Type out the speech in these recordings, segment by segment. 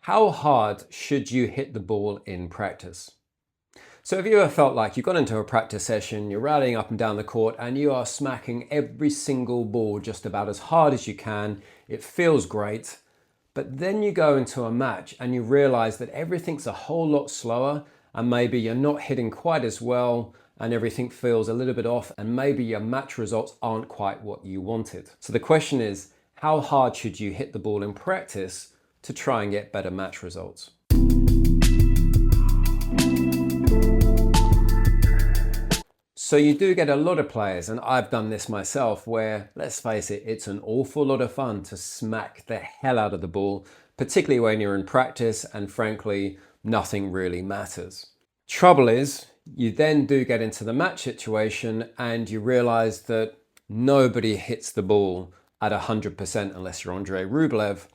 How hard should you hit the ball in practice? So have you ever felt like you've gone into a practice session, you're rallying up and down the court and you are smacking every single ball just about as hard as you can. It feels great, but then you go into a match and you realize that everything's a whole lot slower and maybe you're not hitting quite as well and everything feels a little bit off and maybe your match results aren't quite what you wanted. So the question is, how hard should you hit the ball in practice to try and get better match results? So you do get a lot of players, and I've done this myself, where, let's face it, it's an awful lot of fun to smack the hell out of the ball, particularly when you're in practice and frankly, nothing really matters. Trouble is, you then do get into the match situation and you realize that nobody hits the ball at 100% unless you're Andrei Rublev,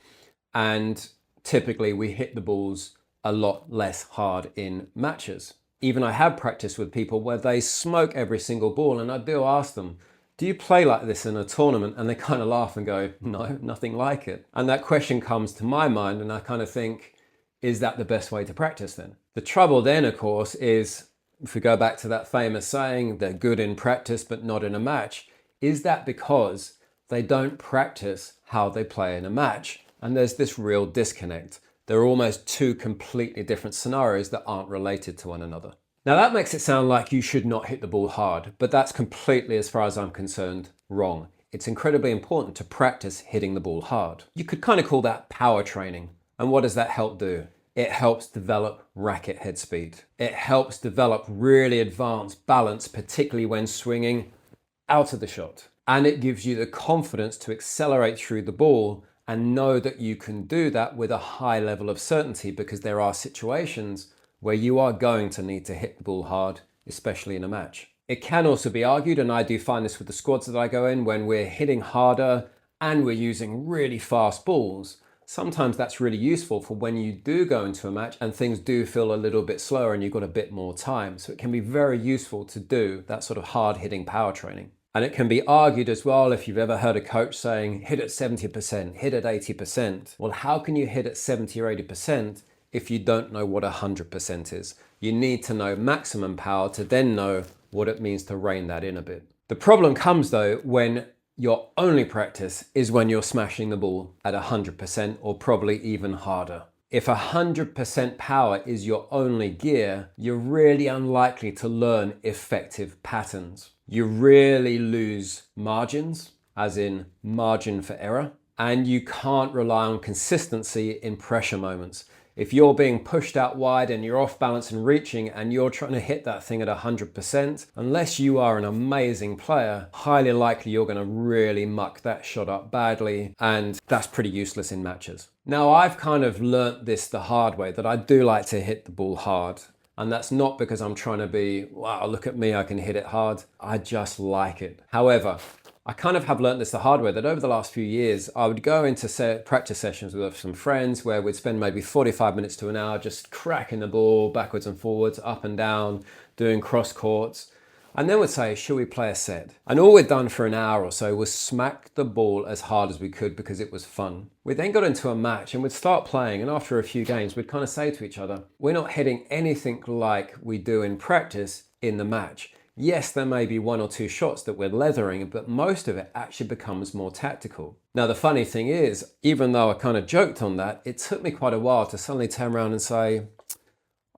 and typically we hit the balls a lot less hard in matches. Even I have practiced with people where they smoke every single ball, and I do ask them, do you play like this in a tournament? And they kind of laugh and go, no, nothing like it. And that question comes to my mind and I kind of think, is that the best way to practice then? The trouble then, of course, is if we go back to that famous saying, they're good in practice but not in a match, is that because they don't practice how they play in a match? And there's this real disconnect. They're almost two completely different scenarios that aren't related to one another. Now that makes it sound like you should not hit the ball hard, but that's completely, as far as I'm concerned, wrong. It's incredibly important to practice hitting the ball hard. You could kind of call that power training. And what does that help do? It helps develop racket head speed. It helps develop really advanced balance, particularly when swinging out of the shot. And it gives you the confidence to accelerate through the ball and know that you can do that with a high level of certainty, because there are situations where you are going to need to hit the ball hard, especially in a match. It can also be argued, and I do find this with the squads that I go in, when we're hitting harder and we're using really fast balls, sometimes that's really useful for when you do go into a match and things do feel a little bit slower and you've got a bit more time. So it can be very useful to do that sort of hard hitting power training. And it can be argued as well, if you've ever heard a coach saying, hit at 70%, hit at 80%. Well, how can you hit at 70 or 80% if you don't know what 100% is? You need to know maximum power to then know what it means to rein that in a bit. The problem comes though when your only practice is when you're smashing the ball at 100% or probably even harder. If 100% power is your only gear, you're really unlikely to learn effective patterns. You really lose margins, as in margin for error, and you can't rely on consistency in pressure moments. If you're being pushed out wide and you're off balance and reaching and you're trying to hit that thing at 100%, unless you are an amazing player, highly likely you're going to really muck that shot up badly, and that's pretty useless in matches. Now, I've kind of learnt this the hard way, that I do like to hit the ball hard. And that's not because I'm trying to be, wow, look at me, I can hit it hard. I just like it. However, I kind of have learned this the hard way, that over the last few years, I would go into practice sessions with some friends where we'd spend maybe 45 minutes to an hour just cracking the ball backwards and forwards, up and down, doing cross courts. And then we'd say, should we play a set? And all we'd done for an hour or so was smack the ball as hard as we could because it was fun. We then got into a match and we'd start playing, and after a few games, we'd kind of say to each other, we're not hitting anything like we do in practice in the match. Yes, there may be one or two shots that we're leathering, but most of it actually becomes more tactical. Now, the funny thing is, even though I kind of joked on that, it took me quite a while to suddenly turn around and say,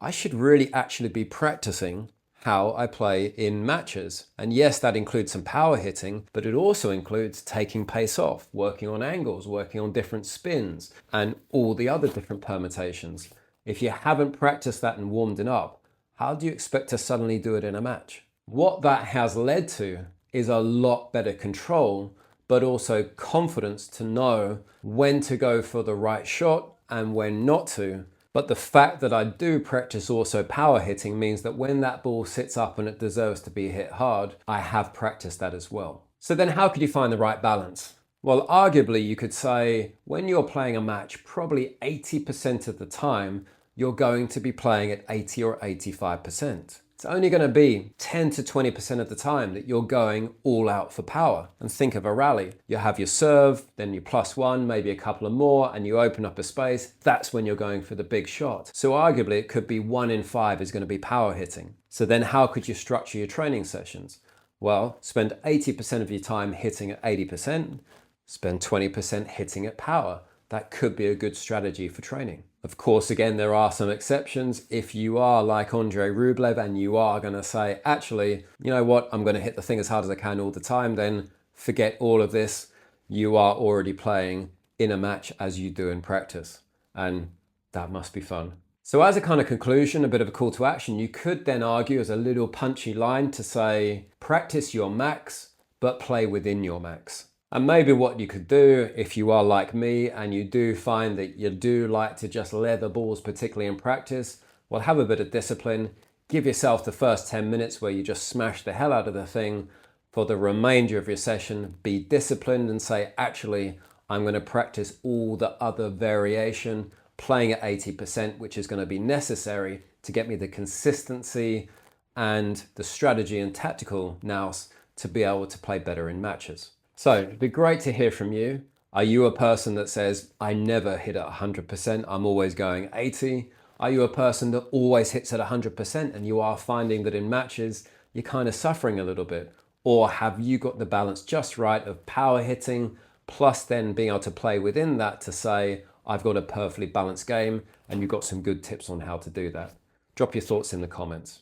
I should really actually be practicing how I play in matches. And yes, that includes some power hitting, but it also includes taking pace off, working on angles, working on different spins, and all the other different permutations. If you haven't practiced that and warmed it up, how do you expect to suddenly do it in a match? What that has led to is a lot better control, but also confidence to know when to go for the right shot and when not to. But the fact that I do practice also power hitting means that when that ball sits up and it deserves to be hit hard, I have practiced that as well. So then how could you find the right balance? Well, arguably you could say when you're playing a match, probably 80% of the time, you're going to be playing at 80 or 85%. It's only going to be 10 to 20% of the time that you're going all out for power. And think of a rally. You have your serve, then you +1, maybe a couple of more, and you open up a space. That's when you're going for the big shot. So arguably it could be 1 in 5 is going to be power hitting. So then how could you structure your training sessions? Well, spend 80% of your time hitting at 80%, spend 20% hitting at power. That could be a good strategy for training. Of course, again, there are some exceptions. If you are like Andrei Rublev and you are going to say, actually, you know what, I'm going to hit the thing as hard as I can all the time, then forget all of this. You are already playing in a match as you do in practice. And that must be fun. So as a kind of conclusion, a bit of a call to action, you could then argue as a little punchy line to say, practice your max, but play within your max. And maybe what you could do if you are like me and you do find that you do like to just leather balls, particularly in practice, well, have a bit of discipline. Give yourself the first 10 minutes where you just smash the hell out of the thing. For the remainder of your session, be disciplined and say, actually, I'm going to practice all the other variation, playing at 80%, which is going to be necessary to get me the consistency and the strategy and tactical nous to be able to play better in matches. So it'd be great to hear from you. Are you a person that says, I never hit at 100%, I'm always going 80? Are you a person that always hits at 100% and you are finding that in matches, you're kind of suffering a little bit? Or have you got the balance just right of power hitting, plus then being able to play within that to say, I've got a perfectly balanced game, and you've got some good tips on how to do that? Drop your thoughts in the comments.